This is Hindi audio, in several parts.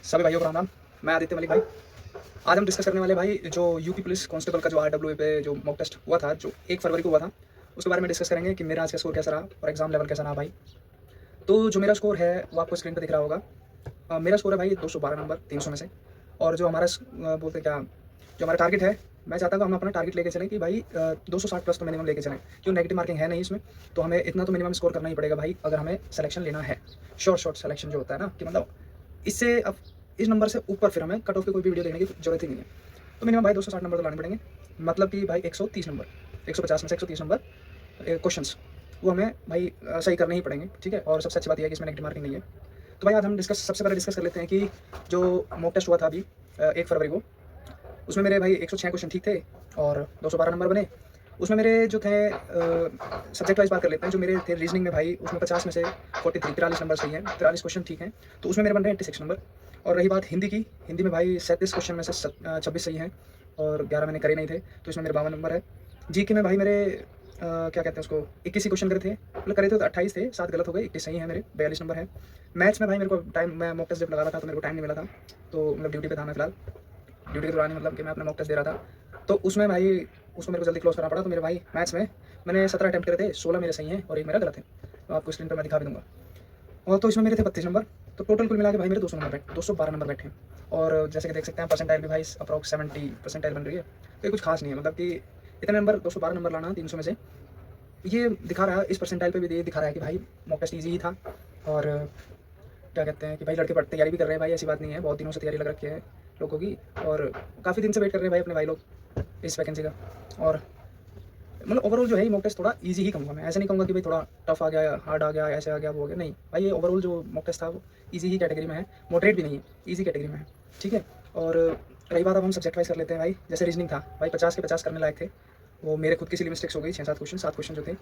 सभी भाइयों को राम राम। मैं आदित्य मलिक भाई। आज हम डिस्कस करने वाले भाई जो यूपी पुलिस कांस्टेबल का जो RWA पे जो मॉक टेस्ट हुआ था, जो 1 फरवरी को हुआ था, उसके बारे में डिस्कस करेंगे कि मेरा आज का स्कोर कैसा रहा और एग्जाम लेवल कैसा रहा भाई। तो जो मेरा स्कोर है वो आपको स्क्रीन पर दिख रहा होगा। मेरा स्कोर है भाई 212 नंबर 300 में से। और जो हमारा बोलते क्या, जो हमारा टारगेट है, मैं चाहता हूँ हम अपना टारगेट लेके चलें कि भाई 260 प्लस तो मिनिमम लेके चलें। क्यों, नेगेटिव मार्किंग है नहीं इसमें, तो हमें इतना तो मिनिमम स्कोर करना ही पड़ेगा भाई अगर हमें सिलेक्शन लेना है। शॉर्ट सिलेक्शन जो होता है ना, कि मतलब इससे अब इस नंबर से ऊपर फिर हमें कट ऑफ की कोई भी वीडियो देखने की जरूरत ही नहीं है। तो मिनिमम भाई 260 नंबर तो लाने पड़ेंगे। मतलब कि भाई 130 नंबर, 150 में से 130 नंबर क्वेश्चंस वो हमें भाई सही करने ही पड़ेंगे। ठीक है, और सबसे अच्छी बात यह है कि इसमें नेगेटिव मार्किंग नहीं है। तो भाई आज हम सबसे पहले डिस्कस कर लेते हैं कि जो मॉक टेस्ट हुआ था अभी 1 फरवरी को, उसमें मेरे भाई 106 क्वेश्चन ठीक थे और 212 नंबर बने। उसमें मेरे जो थे सब्जेक्ट वाइज बात कर लेते हैं। जो मेरे थे रीजनिंग में भाई, उसमें 50 में से 43 नंबर सही हैं, 43 क्वेश्चन ठीक हैं, तो उसमें मेरे बन रहे हैं 86 नंबर। और रही बात हिंदी की, हिंदी में भाई 37 क्वेश्चन में से 26 सही हैं और 11 मैंने करे नहीं थे, तो इसमें मेरे 52 नंबर है। जीके में भाई मेरे क्या कहते हैं उसको, 21 ही क्वेश्चन करे थे, मतलब करे थे तो 28 थे, 7 गलत हो गए, 21 सही है मेरे, 42 नंबर है। मैथ्स में भाई मेरे को टाइम, मैं मॉक टेस्ट जब लगा रहा था तो मेरे को टाइम नहीं मिला था, तो मतलब ड्यूटी पे था मैं फिलहाल, ड्यूटी के दौरान ही मतलब कि मैं अपना मॉक टेस्ट दे रहा था। तो उसमें भाई उसको मेरे को जल्दी क्लोज करना पड़ा, तो मेरे भाई मैथ्स में मैंने 17 अटैम्प्ट करे थे, 16 मेरे सही हैं और एक मेरा गलत है। तो आपको स्क्रीन पर मैं दिखा भी दूंगा। और तो इसमें मेरे थे 32 नंबर। तो टोटल कुल मिला के भाई मेरे 200 नंबर बैठे, 212 नंबर बैठे हैं। और जैसे कि देख सकते हैं परसेंटाइल भी भाई अप्रॉक्स 70 परसेंटाइल बन रही है। तो ये कुछ खास नहीं है, मतलब कि इतने नंबर 212 नंबर लाना 300 में से, ये दिखा रहा है इस परसेंटाइल पे भी ये दिखा रहा है कि भाई मॉक टेस्ट ईजी ही था। और क्या कहते हैं कि भाई लड़के पढ़ तैयारी भी कर रहे हैं भाई, ऐसी बात नहीं है, बहुत दिनों से तैयारी लग रखी है लोगों की, और काफ़ी दिन से वेट कर रहे हैं भाई अपने भाई लोग इस वैकेंसी का। और मतलब ओवरऑल जो है मॉक टेस्ट थोड़ा इजी ही कहूँगा मैं, ऐसे नहीं कहूँगा कि भाई थोड़ा टफ आ गया, हार्ड आ गया, ऐसे आ गया, वो हो गया, नहीं भाई। ये ओवरऑल जो मॉक टेस्ट था वो इजी ही कैटेगरी में है, मॉडरेट भी नहीं है, इजी कैटेगरी में है। ठीक है, और रही बात अब हम सब्जेक्ट वाइज कर लेते हैं भाई। जैसे रीजनिंग था भाई 50 के 50 करने लायक थे, वो मेरे खुद की सिली मिस्टेक्स हो गई, 6-7 क्वेश्चन, 7 क्वेश्चन जो थे।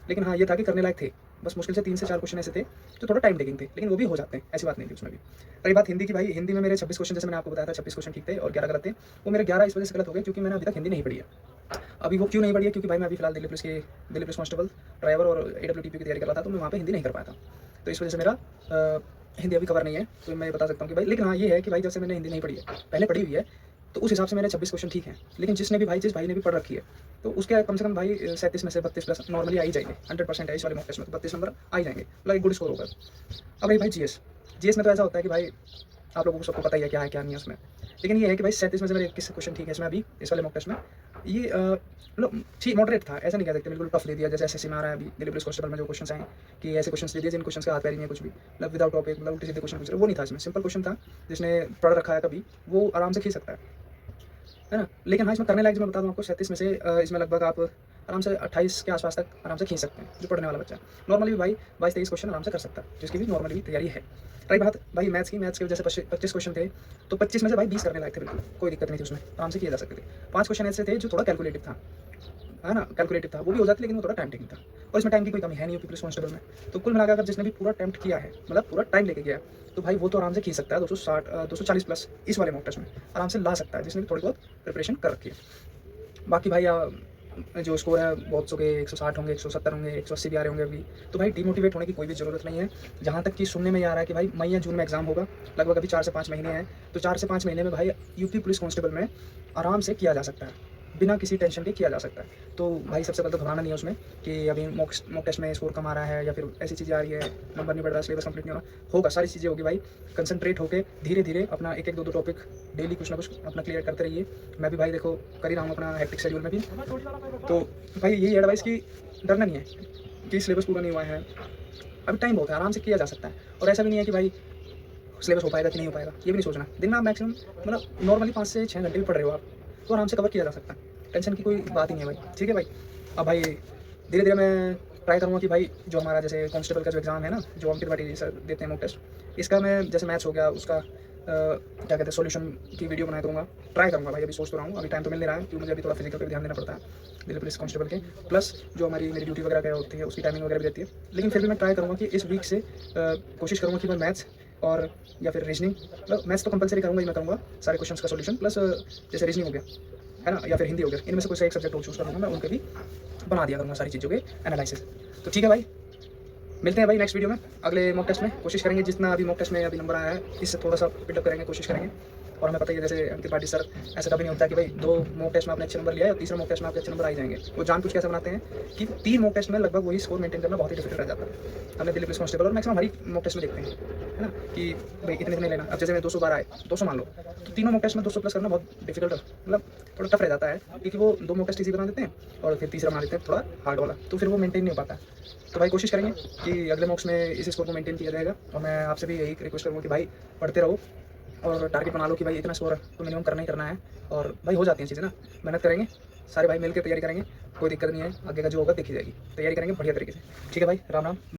लेकिन हाँ ये था कि करने लायक थे, बस मुश्किल से 3 से 4 क्वेश्चन ऐसे थे जो थोड़ा टाइम टेकिंग थे, लेकिन वो भी हो जाते हैं, ऐसी बात नहीं थी उसमें भी। रही बात हिंदी की भाई, हिंदी में मेरे 26 क्वेश्चन, जैसे मैंने आपको बताया था 26 क्वेश्चन ठीक थे और 11 गलत थे। वो मेरे 11 इस वजह से गलत हो गए क्योंकि मैंने अभी तक हिंदी नहीं पढ़ी है। अभी वो क्यों नहीं पढ़ी है, क्योंकि भाई मैं अभी फिलहाल दिल्ली पुलिस कांस्टेबल ड्राइवर और AWTP की तैयारी कर रहा था, तो मैं वहाँ पे हिंदी नहीं कर पाया था, तो इस वजह से मेरा हिंदी अभी कवर नहीं है। तो मैं बता सकता हूँ कि भाई, लेकिन हाँ ये है कि भाई जैसे मैंने हिंदी नहीं पढ़ी है, पहले पढ़ी हुई है, तो उस हिसाब से मेरे 26 क्वेश्चन ठीक हैं। लेकिन जिस भाई ने भी पढ़ रखी है, तो उसके कम से कम भाई 37 में से 32 प्लस नॉर्मली आ ही जाएंगे, 100% है इस वाले मॉक टेस्ट में, तो 32 नंबर आ ही जाएंगे, मतलब एक गुड स्कोर होगा। अब रही भाई जीएस में तो ऐसा होता है कि भाई आप लोगों को सबको पता ही है क्या है क्या नहीं है उसमें। लेकिन ये है कि भाई 37 में से मेरे 21 क्वेश्चन ठीक है इसमें, अभी इस वाले मॉक टेस्ट में। ये मतलब ठीक मॉडरेट था, ऐसा नहीं कह सकते बिल्कुल टफ दे दिया, जैसे एसएससी में आ रहा है अभी दिल्ली पुलिस कांस्टेबल में जो क्वेश्चन आए कि ऐसे क्वेश्चन दे दिए जिन क्वेश्चन का हाथ पैर ही नहीं है कुछ भी, मतलब विदाउट टॉपिक, मतलब उल्टे सीधे क्वेश्चन पूछ रहे, वो नहीं था इसमें। सिंपल क्वेश्चन था, जिसने पढ़ रखा है कभी वो आराम से खींच सकता है ना। लेकिन हाँ इसमें करने लायक जो मैं बता दूँ आपको, 37 में से इसमें लगभग आप आराम से 28 के आसपास तक आराम से खींच सकते हैं, जो पढ़ने वाला बच्चा नॉर्मली भी भाई 22-23 क्वेश्चन आराम से कर सकता है, जिसकी भी नॉर्मली भी तैयारी है। रही बात भाई मैथ्स की, मैथ्स के जैसे 25 क्वेश्चन थे, तो 25 में से भाई 20 करने लायक थे, बिल्कुल कोई दिक्कत नहीं थी उसमें, आराम से किए जा सकते थे। 5 क्वेश्चन ऐसे थे जो थोड़ा कैलकुलेटिव था, है ना, कैलकुलेटिव था, वो भी हो जाती, लेकिन वो थोड़ा टाइम टेकिंग था, और इसमें टाइम की कोई कमी है नहीं यूपी पुलिस कांस्टेबल में। तो कुल मिलाकर अगर जिसने भी पूरा अटेम्प्ट किया है, मतलब पूरा टाइम लेके गया है, तो भाई वो तो आराम से खींच सकता है 260 240 प्लस इस वाले मॉक टेस्ट में आराम से ला सकता है, जिसने भी थोड़ी बहुत प्रिपरेशन कर रखी है। बाकी भाई जो स्कोर है बहुत सौ के 160 होंगे, 170 होंगे, 180 भी आ रहे होंगे अभी, तो भाई डिमोटिवेट होने की कोई भी ज़रूरत नहीं है। जहाँ तक कि सुनने में ये आ रहा है कि भाई मई या जून में एग्जाम होगा, लगभग अभी 4 से 5 महीने हैं, तो 4 से 5 महीने में भाई यूपी पुलिस कांस्टेबल में आराम से किया जा सकता है, बिना किसी टेंशन के किया जा सकता है। तो भाई सबसे पहले तो घबराना नहीं है उसमें कि अभी मॉक टेस्ट में स्कोर कम आ रहा है या फिर ऐसी चीज़ें आ रही है, नंबर नहीं बढ़ रहा, सिलेबस कंप्लीट नहीं हो रहा, होगा, सारी चीज़ें होगी भाई। कंसंट्रेट होकर धीरे धीरे अपना एक एक दो टॉपिक डेली कुछ ना कुछ अपना क्लियर करते रहिए। मैं भी भाई देखो कर ही रहा हूँ अपना हैक्टिक शेड्यूल में भी। तो भाई यही एडवाइस कि डरना नहीं है कि सिलेबस पूरा नहीं हुआ है, अभी टाइम बहुत है, आराम से किया जा सकता है। और ऐसा भी नहीं है कि भाई सिलेबस हो पाएगा कि नहीं हो पाएगा, ये भी नहीं सोचना। दिन में आप मैक्सिमम मतलब नॉर्मली 5 से 6 घंटे भी पढ़ रहे हो आप, तो आराम से कवर किया जा सकता है, टेंशन की कोई बात ही नहीं है भाई। ठीक है भाई, अब भाई धीरे धीरे मैं ट्राई करूँगा कि भाई जो हमारा जैसे कांस्टेबल का जो एग्ज़ाम है ना, जो अंकित भाटी सर देते हैं मॉक टेस्ट, इसका मैं जैसे मैथ्स हो गया उसका क्या कहते हैं सॉल्यूशन की वीडियो बनाया करूँगा, ट्राई करूँगा भाई। अभी सोच तो रहा हूँ, अभी टाइम तो मिल नहीं रहा है क्योंकि मुझे अभी थोड़ा फिजिकल पे भी ध्यान देना पड़ता है दिल्ली पुलिस कांस्टेबल के, प्लस जो हमारी मेरी ड्यूटी वगैरह क्या होती है उसकी टाइमिंग वगैरह भी रहती है। लेकिन फिर भी मैं ट्राई करूँगा कि इस वीक से कोशिश करूँगा कि मैं मैथ्स और या फिर रीजनिंग, मतलब मैथ्स तो कंपलसरी करूँगा ही मैं करूँगा, सारे क्वेश्चंस का सॉल्यूशन, प्लस जैसे रीजनिंग हो गया है ना, या फिर हिंदी हो गया, इनमें से कोई सा एक सब्जेक्ट और चूज़ करूँगा मैं, उनके भी बना दिया करूँगा सारी चीज़ों के एनालिसिस। तो ठीक है भाई, मिलते हैं भाई नेक्स्ट वीडियो में, अगले मॉक टेस्ट में। कोशिश करेंगे जितना अभी मॉक टेस्ट में अभी नंबर आया है इससे थोड़ा सा पिटअप करेंगे, कोशिश करेंगे। और हमें पता ही है जैसे अंकित पाटिल सर, ऐसा कभी नहीं होता कि भाई 2 मॉक टेस्ट में आपने अच्छे नंबर लिया है और तीसरे मॉक टेस्ट में आपके अच्छे नंबर आ ही जाएंगे। वो जानबूझ के ऐसा बनाते हैं कि 3 मॉक टेस्ट में लगभग वही स्कोर मेंटेन करना बहुत ही डिफिकल्ट रह जाता है। हमने दिल्ली पुलिस कांस्टेबल और मैक्सिमम हमारी मॉक टेस्ट में देखते हैं, है ना, कि भाई इतने लेना। अब जैसे मैं 200 बार आए, 200 मान लो, तो तीनों मॉक टेस्ट में 200 प्लस करना बहुत डिफिकल्ट, मतलब थोड़ा टफ रह जाता है, क्योंकि वो 2 मॉक टेस्ट इजी बना देते हैं और फिर तीसरा बना देते हैं थोड़ा हार्ड वाला, तो फिर वो मेंटेन नहीं हो पाता। तो भाई कोशिश करेंगे कि अगले मॉक्स में इस स्कोर को मेंटेन किया जाएगा। और मैं आपसे भी यही रिक्वेस्ट करूँगा कि भाई पढ़ते रहो और टारगेट बना लो कि भाई इतना स्कोर तो मिनिमम करना ही करना है। और भाई हो जाती हैं चीज़ें ना, मेहनत करेंगे सारे भाई मिलकर तैयारी करेंगे, कोई दिक्कत नहीं है, आगे का जो होगा देखी जाएगी, तैयारी करेंगे बढ़िया तरीके से। ठीक है भाई, राम राम।